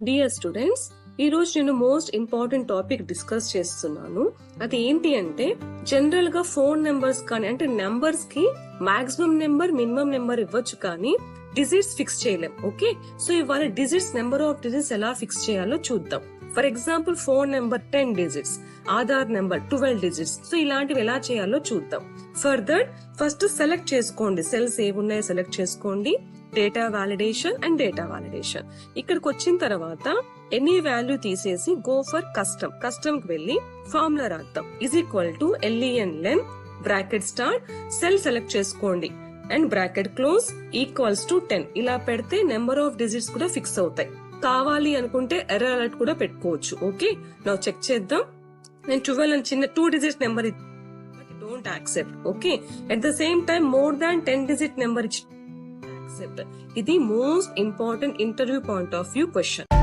Dear students, ఈ రోజు నేను మోస్ట్ ఇంపార్టెంట్ టాపిక్ డిస్కస్ చేస్తున్నాను. అది ఏంటి అంటే జనరల్ గా ఫోన్ నెంబర్స్ కానీ అంటే నెంబర్స్ కి మాక్సిమం నెంబర్ మినిమం నెంబర్ ఇవ్వచ్చు కానీ డిజిట్స్ ఫిక్స్ చేయలేం. ఓకే, సో ఇవాళ డిజిట్స్ నెంబర్ ఆఫ్ డిజిట్స్ ఎలా ఫిక్స్ చేయాలో చూద్దాం. For example phone number 10 digits, Aadhaar number 12 digits. So ఇలాంటివి ఎలా చేయాలో చూద్దాం. ఫర్దర్ ఫస్ట్ సెలెక్ట్ చేసుకోండి, సెల్స్ ఏమున్నాయో సెలెక్ట్ చేసుకోండి. Data validation and data validation. ఇక్కడికి వచ్చిన తర్వాత ఎనీ వాల్యూ తీసేసి గో ఫర్ కస్టమ్. కస్టమ్ కి వెళ్ళి ఫార్ములా రాద్దాం. Is equal to LEN len bracket start cell select చేసుకోండి and bracket close equals to 10. ఇలా పెడితే నెంబర్ ఆఫ్ డిజిట్స్ కూడా ఫిక్స్ అవుతాయి. కావాలి అనుకుంటే ఎర్రర్ అలర్ట్ కూడా పెట్టుకోవచ్చు. ఓకే, నా చెక్ చేద్దాం. నేను 12 అని చిన్న 2 digit number don't accept. Okay, at the same time more than 10 digit number ఇచ్చి యాక్సెప్ట్. ఇది most important interview point of view question.